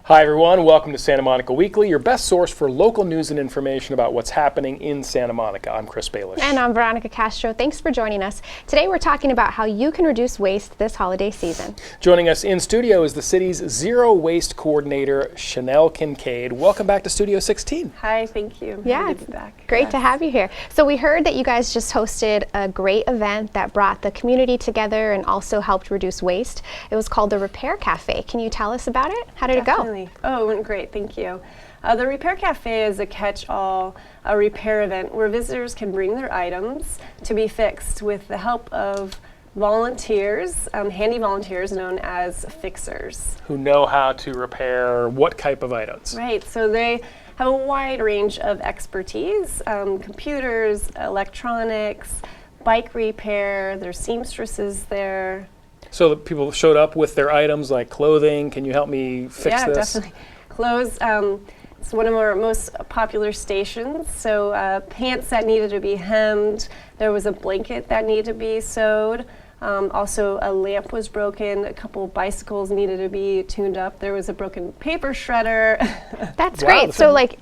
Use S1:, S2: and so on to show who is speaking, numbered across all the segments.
S1: Hi everyone, welcome to Santa Monica Weekly, your best source for local news and information about what's happening in Santa Monica. I'm Chris Bailish.
S2: And I'm Veronica Castro. Thanks for joining us. Today we're talking about how you can reduce waste this holiday season.
S1: Joining us in studio is the city's Zero Waste Coordinator, Chanel Kincaid. Welcome back to Studio 16.
S3: Hi, thank you.
S2: Yeah,
S3: Happy to be back.
S2: Great to have you here. So we heard that you guys just hosted a great event that brought the community together and also helped reduce waste. It was called the Repair Cafe. Can you tell us about it? How did it go?
S3: Oh, it went great, thank you. The Repair Cafe is a catch-all repair event where visitors can bring their items to be fixed with the help of volunteers, handy volunteers known as fixers.
S1: Who know how to repair what type of items?
S3: Right, so they have a wide range of expertise, computers, electronics, bike repair, there's seamstresses there.
S1: So the people showed up with their items like clothing. Can you help me fix this?
S3: Yeah, definitely. Clothes, it's one of our most popular stations. So pants that needed to be hemmed. There was a blanket that needed to be sewed. Also a lamp was broken. A couple bicycles needed to be tuned up. There was a broken paper shredder.
S2: That's
S1: Wow,
S2: great. So like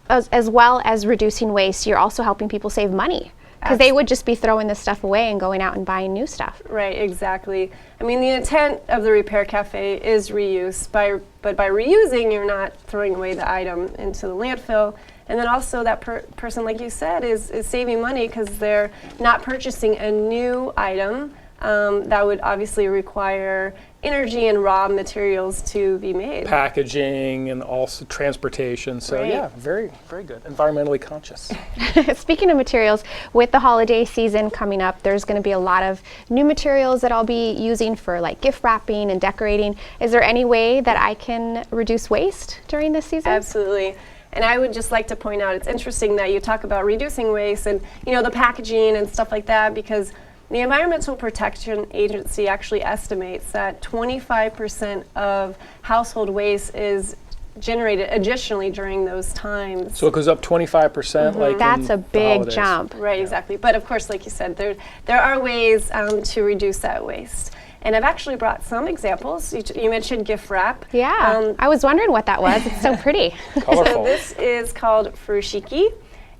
S2: as well as reducing waste, you're also helping people save money. Because they would just be throwing this stuff away and going out and buying new stuff.
S3: Right, exactly. I mean, the intent of the Repair Cafe is reuse, but by reusing, you're not throwing away the item into the landfill. And then also that person, like you said, is saving money because they're not purchasing a new item that would obviously require energy and raw materials to be made.
S1: Packaging and also transportation. So
S3: Right.
S1: yeah, very, very good. Environmentally conscious.
S2: Speaking of materials, with the holiday season coming up, there's going to be a lot of new materials that I'll be using for like gift wrapping and decorating. Is there any way that I can reduce waste during this season?
S3: Absolutely. And I would just like to point out, it's interesting that you talk about reducing waste and, you know, the packaging and stuff like that, because the Environmental Protection Agency actually estimates that 25% of household waste is generated additionally during those times.
S1: So it goes up 25%. Like
S2: That's
S1: in
S2: a
S1: the
S2: big
S1: holidays.
S2: jump.
S3: Right, exactly. But of course, like you said, there are ways to reduce that waste. And I've actually brought some examples. You mentioned gift wrap.
S2: Yeah, I was wondering what that was. It's so pretty.
S1: Colorful.
S3: So this is called furoshiki,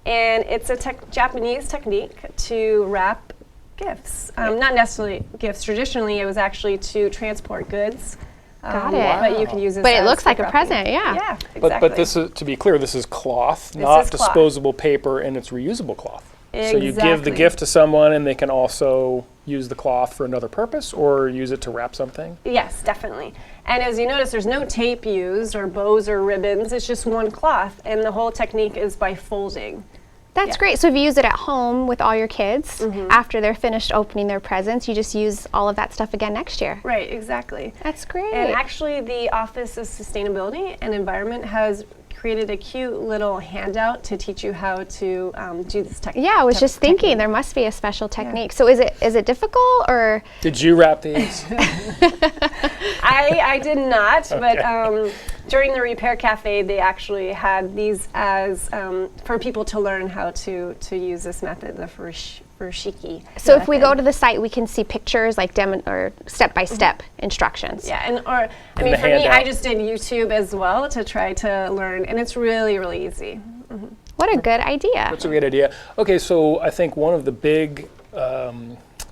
S3: and it's a Japanese technique to wrap gifts. Not necessarily gifts. Traditionally, it was actually to transport goods.
S2: Got it.
S3: But you can use this
S2: But it
S3: as
S2: looks like a
S3: gift wrapping.
S2: present, yeah.
S3: Yeah, exactly.
S1: But this is, to be clear, this is cloth, not
S3: is cloth.
S1: disposable paper, and it's reusable cloth. So you give the
S3: Exactly.
S1: gift to someone and they can also use the cloth for another purpose or use it to wrap something?
S3: Yes, definitely. And as you notice, there's no tape used or bows or ribbons. It's just one cloth, and the whole technique is by folding.
S2: That's
S3: Yeah.
S2: great. So if you use it at home with all your kids, after they're finished opening their presents, you just use all of that stuff again next year.
S3: Right, exactly.
S2: That's great.
S3: And actually, the Office of Sustainability and Environment has created a cute little handout to teach you how to do this technique.
S2: Yeah, I was just thinking there must be a special technique. So is it difficult or?
S1: Did you wrap these?
S3: I did not, but during the Repair Cafe, they actually had these as for people to learn how to use this method, the furoshiki.
S2: So if we go to the site, we can see pictures like or step-by-step instructions.
S3: Yeah, I mean,
S1: the
S3: for me, I
S1: handout.
S3: just did YouTube as well to try to learn, and it's really, really easy.
S2: What a good idea.
S1: That's a great idea. Okay, so I think one of the big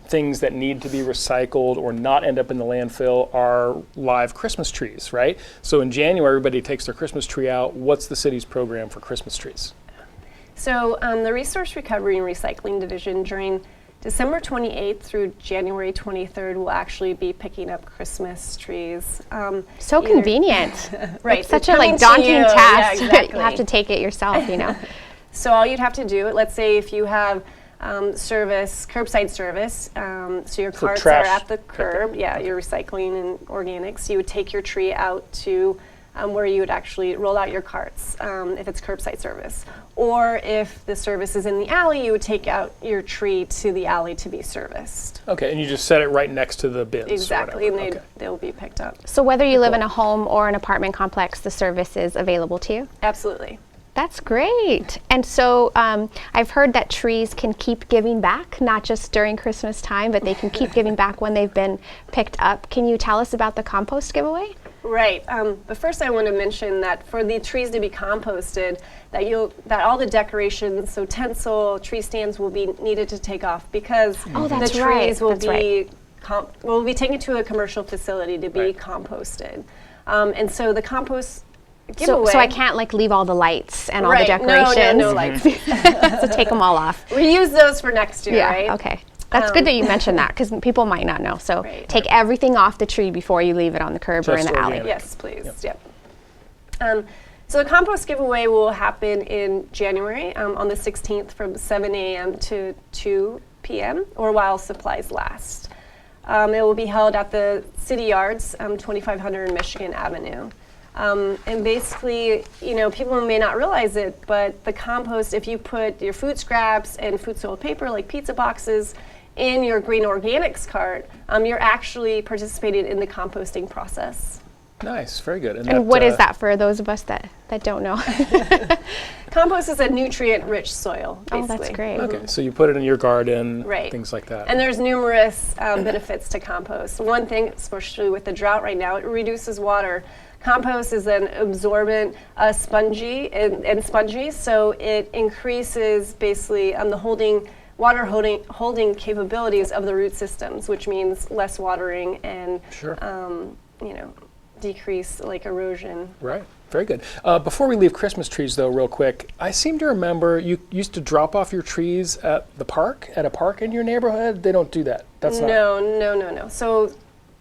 S1: things that need to be recycled or not end up in the landfill are live Christmas trees, right? So in January, everybody takes their Christmas tree out. What's the city's program for Christmas trees?
S3: So the Resource Recovery and Recycling Division during December 28th through January 23rd will actually be picking up Christmas trees.
S2: So
S3: either-
S2: Convenient.
S3: Right.
S2: It's such
S3: it's
S2: a like
S3: coming to
S2: daunting
S3: you.
S2: task.
S3: Yeah, exactly.
S2: You have to take it yourself, you know.
S3: So all you'd have to do, let's say if you have curbside service, so your
S1: So
S3: carts
S1: trash
S3: are at the
S1: pickup.
S3: curb, yeah, you're recycling and organics, you would take your tree out to where you would actually roll out your carts if it's curbside service. Or if the service is in the alley, you would take out your tree to the alley to be serviced.
S1: Okay, and you just set it right next to the bins. or
S3: Exactly, and
S1: whatever. Okay.
S3: they'll be picked up.
S2: So whether you live in a home or an apartment complex, the service is available to you?
S3: Absolutely.
S2: That's great. And so I've heard that trees can keep giving back, not just during Christmas time, but they can keep giving back when they've been picked up. Can you tell us about the Compost Giveaway?
S3: Right. But first, I want to mention that for the trees to be composted, that all the decorations, so tinsel, tree stands, will be needed to take off because the trees will be taken to a commercial facility to be composted. And so the compost giveaway.
S2: So I can't like leave all the lights and all the decorations.
S3: No lights.
S2: So take them all off.
S3: Reuse those for next year, right?
S2: Okay. That's good that you mentioned that because people might not know. So take everything off the tree before you leave it on the curb or in the alley.
S3: Yes, please. Yep. So the compost giveaway will happen in January on the 16th from 7 a.m. to 2 p.m. or while supplies last. It will be held at the City Yards, 2500 Michigan Avenue. And basically, people may not realize it, but the compost, if you put your food scraps and food soiled paper like pizza boxes in your green organics cart, you're actually participating in the composting process.
S1: Nice, very good.
S2: And what is that for those of us that don't know?
S3: Compost is a nutrient-rich soil, basically.
S2: Oh, that's great.
S1: Okay, so you put it in your garden,
S3: Right.
S1: things like that.
S3: And there's numerous benefits to compost. One thing, especially with the drought right now, it reduces water. Compost is an absorbent, spongy, so it increases basically the water holding capabilities of the root systems, which means less watering and decrease like erosion.
S1: Right. Very good. Before we leave Christmas trees, though, real quick, I seem to remember you used to drop off your trees at a park in your neighborhood. They don't do that. That's
S3: No. So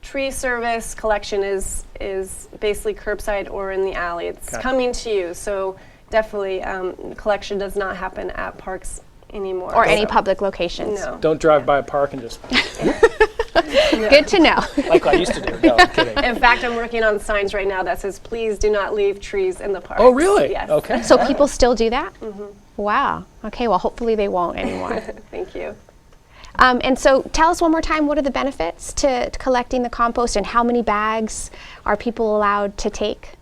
S3: tree service collection is basically curbside or in the alley. It's coming to you. So definitely, collection does not happen at parks anymore.
S2: Or any public locations.
S3: No.
S1: Don't drive by a park and just
S2: Good to know.
S1: like I used to do. No, I'm kidding.
S3: In fact, I'm working on signs right now that says, please do not leave trees in the park.
S1: Oh, really?
S3: Yes.
S1: Okay.
S2: So people still do that? Mm-hmm. Wow. Okay, well, hopefully they won't anymore.
S3: Thank you.
S2: And so tell us one more time, what are the benefits to collecting the compost and how many bags are people allowed to take?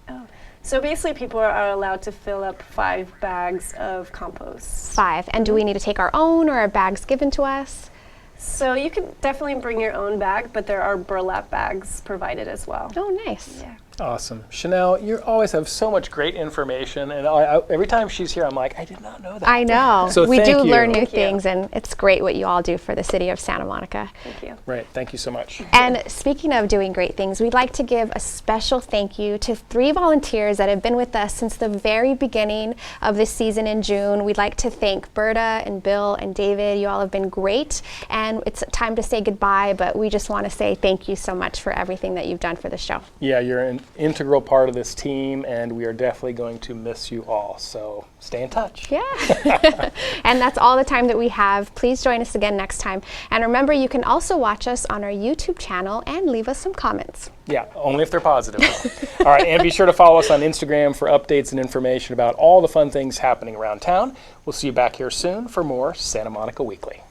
S3: So basically people are allowed to fill up 5 bags of compost.
S2: 5. And do we need to take our own or are bags given to us?
S3: So you can definitely bring your own bag, but there are burlap bags provided as well.
S2: Oh, nice.
S3: Yeah.
S1: Awesome. Chanel, you always have so much great information, and every time she's here, I'm like, I did not know that.
S2: I know.
S1: So
S2: we
S1: thank
S2: do
S1: you.
S2: learn new
S3: Thank you.
S2: things, and it's great what you all do for the city of Santa Monica.
S3: Thank you.
S1: Right. Thank you so much.
S2: And speaking of doing great things, we'd like to give a special thank you to 3 volunteers that have been with us since the very beginning of this season in June. We'd like to thank Berta and Bill and David. You all have been great, and it's time to say goodbye, but we just want to say thank you so much for everything that you've done for the show.
S1: Yeah, you're an integral part of this team, and we are definitely going to miss you all. So stay in touch.
S2: Yeah. And that's all the time that we have. Please join us again next time. And remember, you can also watch us on our YouTube channel and leave us some comments.
S1: Yeah, only if they're positive. All right, and be sure to follow us on Instagram for updates and information about all the fun things happening around town. We'll see you back here soon for more Santa Monica Weekly.